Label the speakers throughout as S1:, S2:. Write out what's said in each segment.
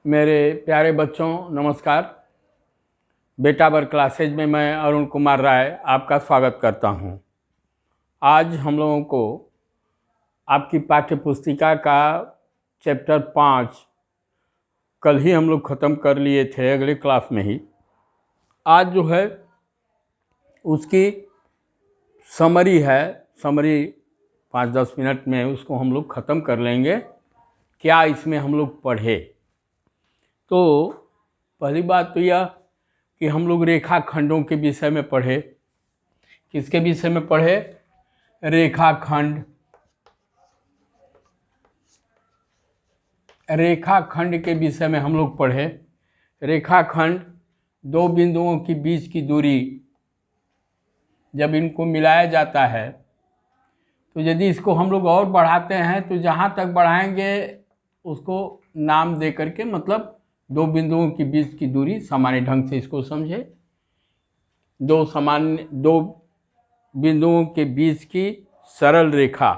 S1: मेरे प्यारे बच्चों नमस्कार। बेटा बर क्लासेज में मैं अरुण कुमार राय आपका स्वागत करता हूं। आज हम लोगों को आपकी पाठ्य पुस्तिका का चैप्टर 5 कल ही हम लोग ख़त्म कर लिए थे, अगले क्लास में ही। आज जो है उसकी समरी है, समरी 5-10 मिनट में उसको हम लोग ख़त्म कर लेंगे। क्या इसमें हम लोग पढ़े, तो पहली बात तो यह कि हम लोग रेखाखंडों के विषय में पढ़े। किसके विषय में पढ़े? रेखाखंड। रेखाखंड के विषय में हम लोग पढ़े। रेखाखंड दो बिंदुओं के बीच की दूरी, जब इनको मिलाया जाता है तो यदि इसको हम लोग और बढ़ाते हैं तो जहाँ तक बढ़ाएंगे उसको नाम दे करके, मतलब दो बिंदुओं के बीच की दूरी, सामान्य ढंग से इसको समझे। दो बिंदुओं के बीच की सरल रेखा।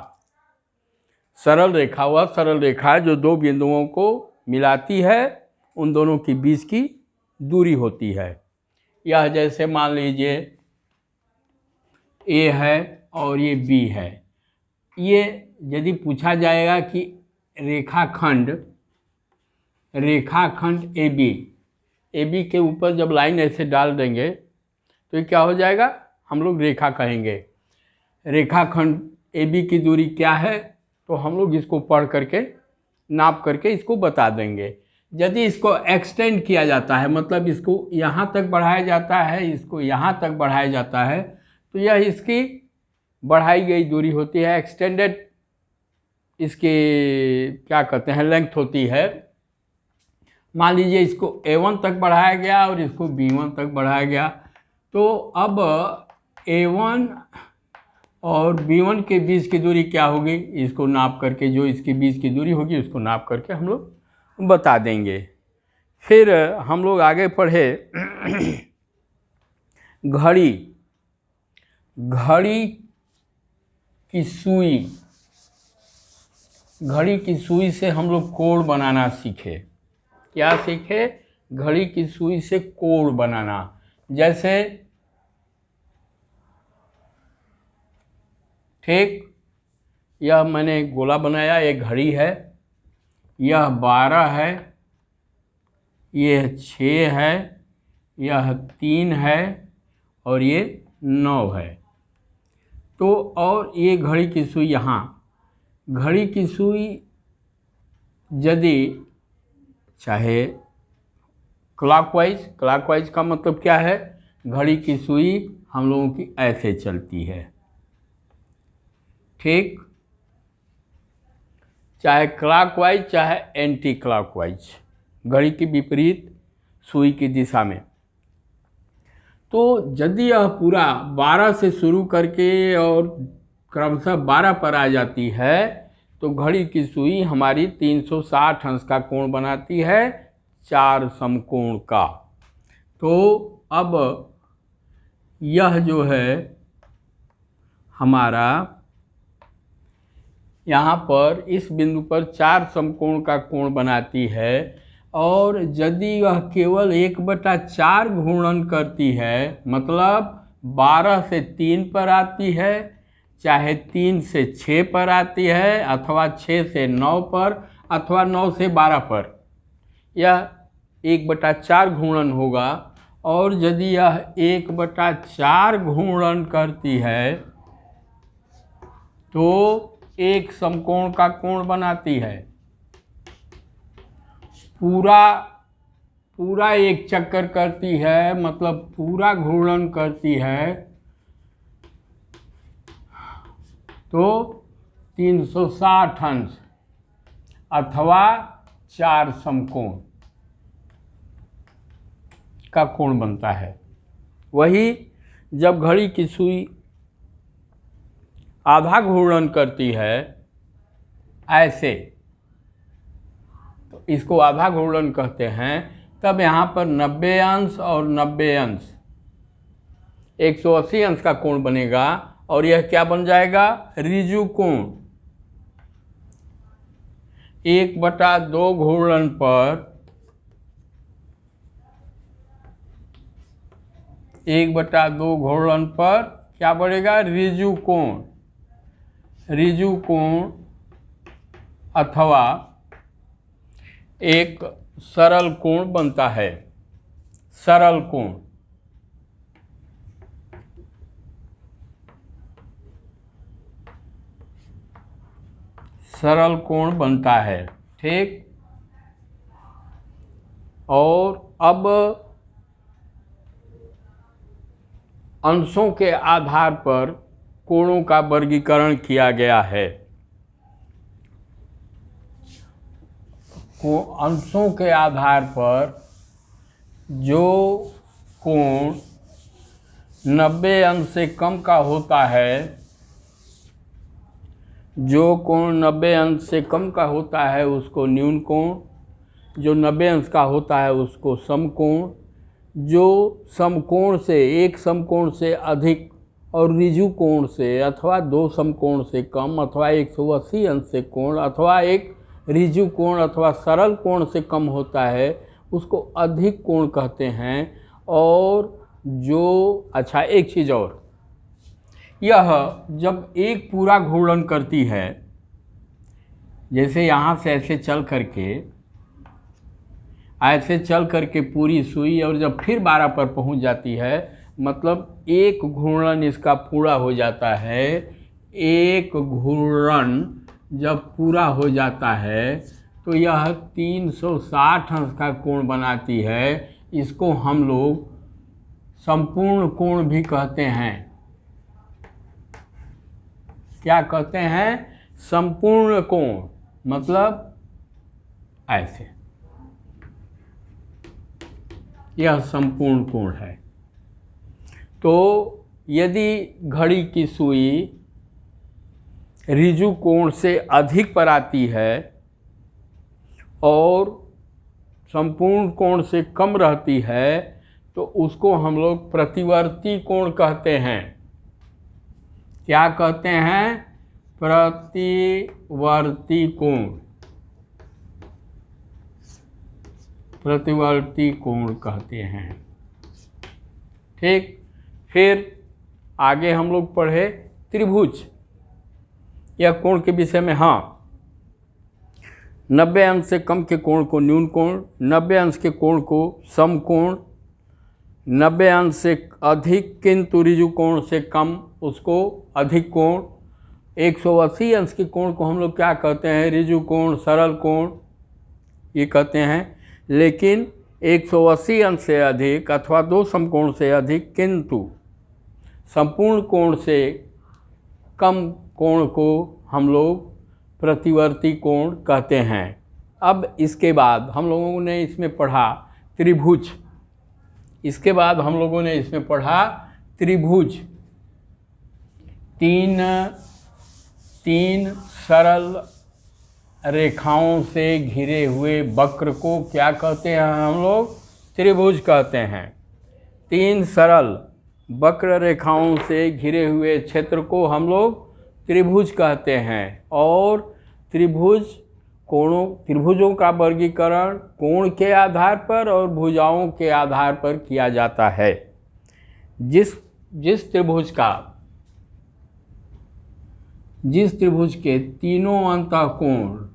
S1: सरल रेखा वह सरल रेखा जो दो बिंदुओं को मिलाती है, उन दोनों के बीच की दूरी होती है। यह जैसे मान लीजिए ए है और ये बी है। ये यदि पूछा जाएगा कि रेखाखंड ए बी के ऊपर जब लाइन ऐसे डाल देंगे तो ये क्या हो जाएगा? हम लोग रेखा कहेंगे। रेखाखंड ए बी की दूरी क्या है, तो हम लोग इसको पढ़ करके नाप करके इसको बता देंगे। यदि इसको एक्सटेंड किया जाता है, मतलब इसको यहाँ तक बढ़ाया जाता है, इसको यहाँ तक बढ़ाया जाता है, तो यह इसकी बढ़ाई गई दूरी होती है। एक्सटेंडेड इसकी क्या कहते हैं, लेंथ होती है। मान लीजिए इसको A1 तक बढ़ाया गया और इसको B1 तक बढ़ाया गया, तो अब A1 और B1 के बीच की दूरी क्या होगी, इसको नाप करके जो इसके बीच की दूरी होगी उसको नाप करके हम लोग बता देंगे। फिर हम लोग आगे पढ़े घड़ी। घड़ी की सुई। घड़ी की सुई से हम लोग कोण बनाना सीखे। क्या सीखे? घड़ी की सुई से कोण बनाना। जैसे ठीक, यह मैंने गोला बनाया, एक घड़ी है, यह 12 है, यह 6 है, यह 3 है और ये 9 है। तो और ये घड़ी की सुई यहाँ। घड़ी की सुई यदि चाहे क्लॉकवाइज का मतलब क्या है? घड़ी की सुई हम लोगों की ऐसे चलती है, ठीक, चाहे क्लॉकवाइज चाहे एंटी क्लॉकवाइज, घड़ी के विपरीत सुई की दिशा में। तो यदि यह पूरा 12 से शुरू करके और क्रमशः 12 पर आ जाती है तो घड़ी की सुई हमारी 360 अंश का कोण बनाती है, 4 समकोण का। तो अब यह जो है हमारा यहाँ पर इस बिंदु पर 4 समकोण का कोण बनाती है, और यदि यह केवल 1/4 घूर्णन करती है, मतलब 12 से 3 पर आती है, चाहे 3 से 6 पर आती है, अथवा 6 से 9 पर, अथवा 9 से 12 पर, यह 1/4 घूर्णन होगा। और यदि यह 1/4 घूर्णन करती है तो एक समकोण का कोण बनाती है। पूरा एक चक्कर करती है, मतलब पूरा घूर्णन करती है, तो 360 अंश अथवा 4 समकोण का कोण बनता है। वही जब घड़ी की सुई आधा घूर्णन करती है ऐसे, तो इसको आधा घूर्णन कहते हैं, तब यहाँ पर 90 अंश और 90 अंश 180 अंश का कोण बनेगा, और यह क्या बन जाएगा? ऋजु कोण। 1/2 घूर्णन पर 1/2 घूर्णन पर क्या बढ़ेगा? ऋजु कोण। ऋजु कोण अथवा एक सरल कोण बनता है। सरल कोण, सरल कोण बनता है। ठीक। और अब अंशों के आधार पर कोणों का वर्गीकरण किया गया है। अंशों के आधार पर जो कोण 90 अंश से कम का होता है, जो कोण 90 अंश से कम का होता है उसको न्यून कोण, जो 90 अंश का होता है उसको समकोण, जो समकोण से एक समकोण से अधिक और ऋजु कोण से अथवा 2 समकोण से कम अथवा 180 अंश से कोण अथवा एक ऋजु कोण अथवा सरल कोण से कम होता है उसको अधिक कोण कहते हैं। और जो अच्छा एक चीज़ और, यह जब एक पूरा घूर्णन करती है, जैसे यहाँ से ऐसे चल करके पूरी सुई और जब फिर 12 पर पहुँच जाती है, मतलब एक घूर्णन इसका पूरा हो जाता है। एक घूर्णन जब पूरा हो जाता है तो यह 360 अंश का कोण बनाती है। इसको हम लोग संपूर्ण कोण भी कहते हैं। क्या कहते हैं? संपूर्ण कोण। मतलब ऐसे, यह संपूर्ण कोण है। तो यदि घड़ी की सुई ऋजु कोण से अधिक पर आती है और संपूर्ण कोण से कम रहती है तो उसको हम लोग प्रतिवर्ती कोण कहते हैं। क्या कहते हैं? प्रतिवर्ती कोण। प्रतिवर्ती कोण कहते हैं। ठीक। फिर आगे हम लोग पढ़े त्रिभुज। यह कोण के विषय में, हाँ, 90 अंश से कम के कोण को न्यून कोण, 90 अंश के कोण को समकोण, 90 अंश से अधिक किंतु ऋजु कोण से कम उसको अधिक कोण, 180 अंश के कोण को हम लोग क्या कहते हैं? ऋजु कोण, सरल कोण ये कहते हैं। लेकिन 180 अंश से अधिक अथवा 2 समकोण से अधिक किंतु संपूर्ण कोण से कम कोण को हम लोग प्रतिवर्ती कोण कहते हैं। अब इसके बाद हम लोगों ने इसमें पढ़ा त्रिभुज। इसके बाद हम लोगों ने इसमें पढ़ा त्रिभुज। तीन सरल रेखाओं से घिरे हुए वक्र को क्या कहते हैं? हम लोग त्रिभुज कहते हैं। 3 सरल वक्र रेखाओं से घिरे हुए क्षेत्र को हम लोग त्रिभुज कहते हैं। और त्रिभुजों का वर्गीकरण कोण के आधार पर और भुजाओं के आधार पर किया जाता है। जिस त्रिभुज के तीनों अंतःकोण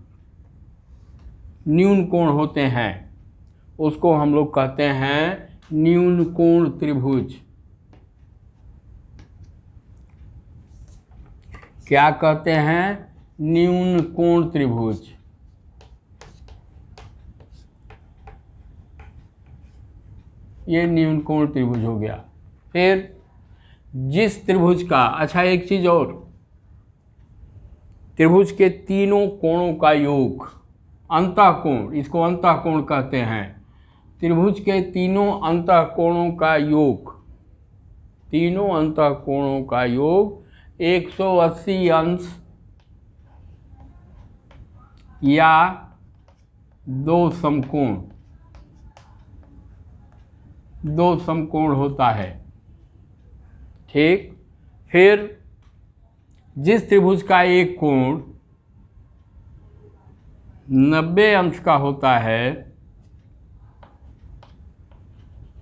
S1: न्यून कोण होते हैं उसको हम लोग कहते हैं न्यून कोण त्रिभुज। क्या कहते हैं? न्यून कोण त्रिभुज। ये न्यून कोण त्रिभुज हो गया। फिर जिस त्रिभुज का, अच्छा एक चीज और, त्रिभुज के तीनों कोणों का योग अंतःकोण, इसको अंतःकोण कहते हैं। त्रिभुज के तीनों अंतःकोणों का योग, तीनों अंतःकोणों का योग 180 अंश या 2 समकोण होता है। ठीक। फिर जिस त्रिभुज का एक कोण 90 अंश का होता है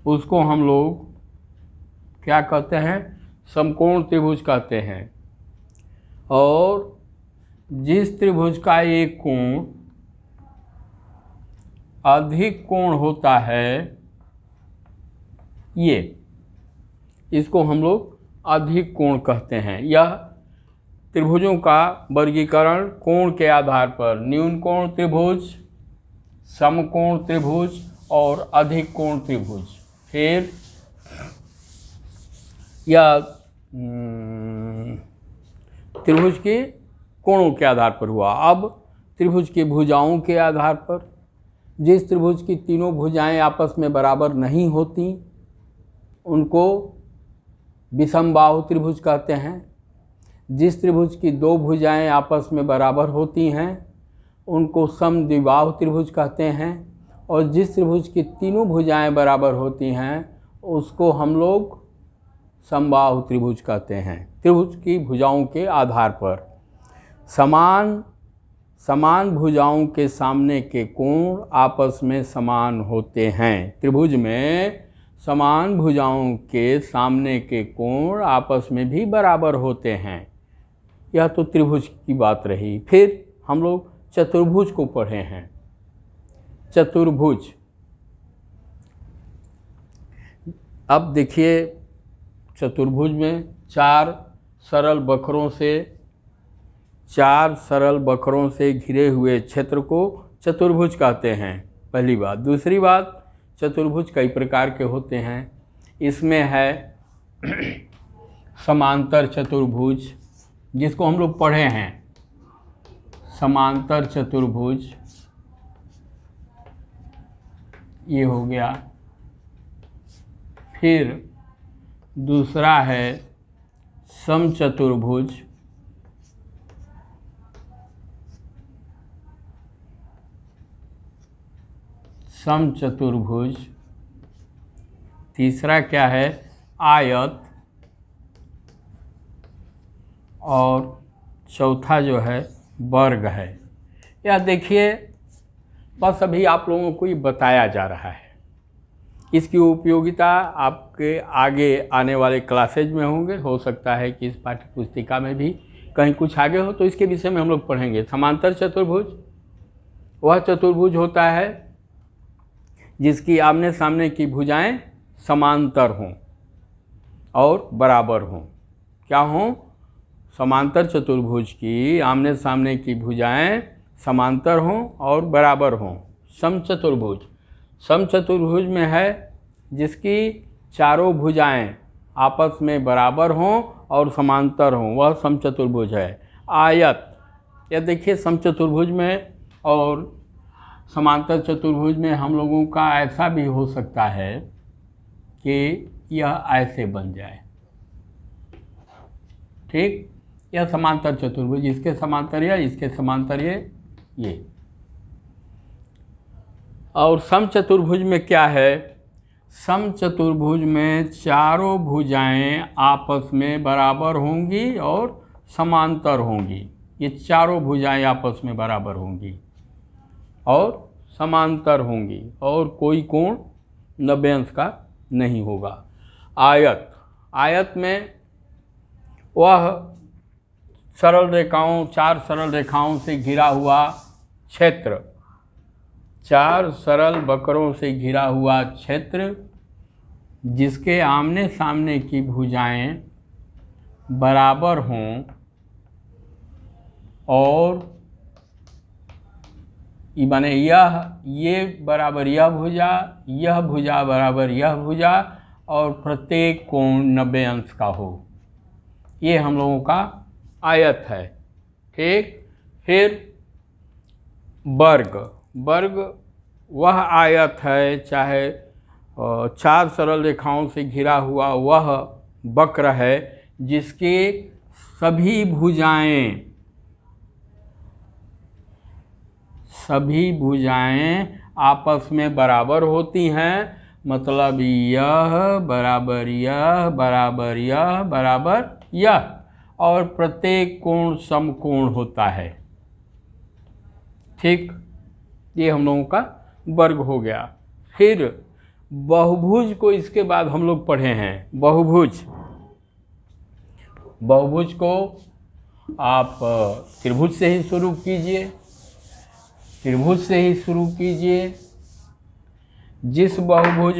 S1: उसको हम लोग क्या कहते हैं? समकोण त्रिभुज कहते हैं। और जिस त्रिभुज का एक कोण अधिक कोण होता है, ये इसको हम लोग अधिक कोण कहते हैं। यह त्रिभुजों का वर्गीकरण कोण के आधार पर न्यून कोण त्रिभुज, समकोण त्रिभुज और अधिक कोण त्रिभुज, फिर यह त्रिभुज के कोणों के आधार पर हुआ। अब त्रिभुज की भुजाओं के आधार पर, जिस त्रिभुज की तीनों भुजाएं आपस में बराबर नहीं होती उनको विषमबाहु त्रिभुज कहते हैं। जिस त्रिभुज की दो भुजाएं आपस में बराबर होती हैं उनको समद्विबाहु त्रिभुज कहते हैं। और जिस त्रिभुज की तीनों भुजाएं बराबर होती हैं उसको हम लोग समबाहु त्रिभुज कहते हैं। त्रिभुज की भुजाओं के आधार पर समान भुजाओं के सामने के कोण आपस में समान होते हैं। त्रिभुज में समान भुजाओं के सामने के कोण आपस में भी बराबर होते हैं। यह तो त्रिभुज की बात रही। फिर हम लोग चतुर्भुज को पढ़े हैं। चतुर्भुज, अब देखिए चतुर्भुज में चार सरल वक्रों से घिरे हुए क्षेत्र को चतुर्भुज कहते हैं, पहली बात। दूसरी बात, चतुर्भुज कई प्रकार के होते हैं। इसमें है समांतर चतुर्भुज, जिसको हम लोग पढ़े हैं, समांतर चतुर्भुज, ये हो गया। फिर दूसरा है समचतुर्भुज, समचतुर्भुज। तीसरा क्या है? आयत। और चौथा जो है वर्ग है। यह देखिए बस अभी आप लोगों को ये बताया जा रहा है। इसकी उपयोगिता आपके आगे आने वाले क्लासेज में होंगे। हो सकता है कि इस पाठ्य पुस्तिका में भी कहीं कुछ आगे हो, तो इसके विषय में हम लोग पढ़ेंगे। समांतर चतुर्भुज वह चतुर्भुज होता है जिसकी आमने सामने की भुजाएं समांतर हों और बराबर हों। क्या हों? समांतर चतुर्भुज की आमने सामने की भुजाएं समांतर हों और बराबर हों। समचतुर्भुज में है जिसकी चारों भुजाएं आपस में बराबर हों और समांतर हों, वह समचतुर्भुज है। आयत, यह देखिए समचतुर्भुज में और समांतर चतुर्भुज में हम लोगों का ऐसा भी हो सकता है कि यह ऐसे बन जाए। ठीक, यह समांतर चतुर्भुज, इसके समांतर या इसके समांतर ये। और समचतुर्भुज में क्या है? समचतुर्भुज में चारों भुजाएं आपस में बराबर होंगी और समांतर होंगी। ये चारों भुजाएं आपस में बराबर होंगी और समांतर होंगी और कोई कोण 90 अंश का नहीं होगा। आयत में वह चार सरल रेखाओं से घिरा हुआ क्षेत्र, चार सरल वक्रों से घिरा हुआ क्षेत्र जिसके आमने सामने की भुजाएं बराबर हों और माने ये बराबर यह भुजा बराबर यह भुजा और प्रत्येक कोण 90 अंश का हो। ये हम लोगों का आयत है। ठीक, फिर वर्ग वह आयत है, चाहे चार सरल रेखाओं से घिरा हुआ वह वक्र है जिसके सभी भुजाएं आपस में बराबर होती हैं। मतलब यह बराबर यह बराबर यह बराबर यह और प्रत्येक कोण समकोण होता है। ठीक, ये हम लोगों का वर्ग हो गया। फिर बहुभुज को इसके बाद हम लोग पढ़े हैं। बहुभुज को आप त्रिभुज से ही शुरू कीजिए, त्रिभुज से ही शुरू कीजिए। जिस बहुभुज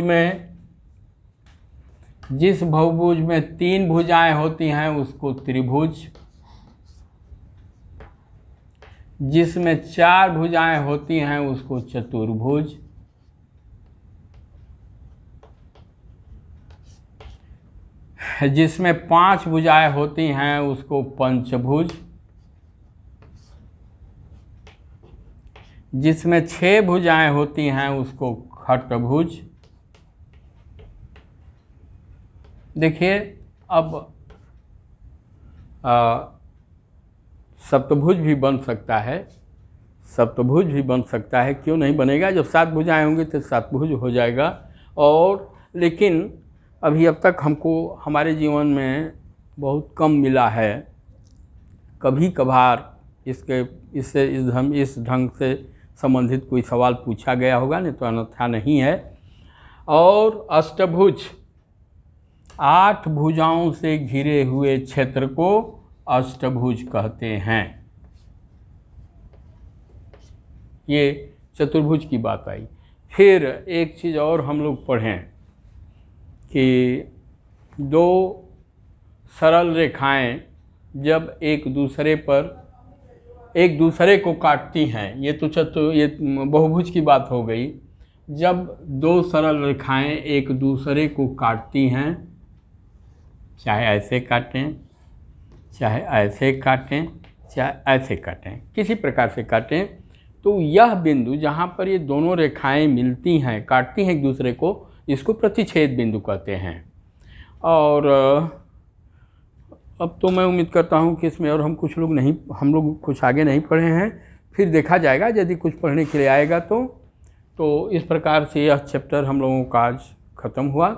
S1: में 3 भुजाएं होती हैं उसको त्रिभुज, जिसमें 4 भुजाएं होती हैं उसको चतुर्भुज, जिसमें 5 भुजाएं होती हैं उसको पंचभुज, जिसमें 6 भुजाएं होती हैं उसको खट्टभुज। देखिए अब सप्तभुज भी बन सकता है, सप्तभुज भी बन सकता है, क्यों नहीं बनेगा। जब 7 भुजाएं होंगी तो सप्तभुज हो जाएगा। और लेकिन अभी अब तक हमको हमारे जीवन में बहुत कम मिला है। कभी कभार इस ढंग से संबंधित कोई सवाल पूछा गया होगा, नहीं तो अन्यथा नहीं है। और अष्टभुज, 8 भुजाओं से घिरे हुए क्षेत्र को अष्टभुज कहते हैं। ये चतुर्भुज की बात आई। फिर एक चीज़ और हम लोग पढ़ें कि 2 सरल रेखाएं जब एक दूसरे को काटती हैं, ये बहुभुज की बात हो गई। जब 2 सरल रेखाएं एक दूसरे को काटती हैं, चाहे ऐसे काटें, चाहे ऐसे काटें, चाहे ऐसे काटें, किसी प्रकार से काटें, तो यह बिंदु जहाँ पर ये दोनों रेखाएं मिलती हैं, काटती हैं एक दूसरे को, इसको प्रतिच्छेद बिंदु कहते हैं। और अब तो मैं उम्मीद करता हूँ कि इसमें और हम लोग कुछ आगे नहीं पढ़े हैं, फिर देखा जाएगा यदि कुछ पढ़ने के लिए आएगा तो इस प्रकार से यह चैप्टर हम लोगों का आज ख़त्म हुआ।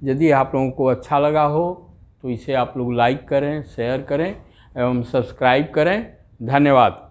S1: यदि आप लोगों को अच्छा लगा हो तो इसे आप लोग लाइक करें, शेयर करें एवं सब्सक्राइब करें। धन्यवाद।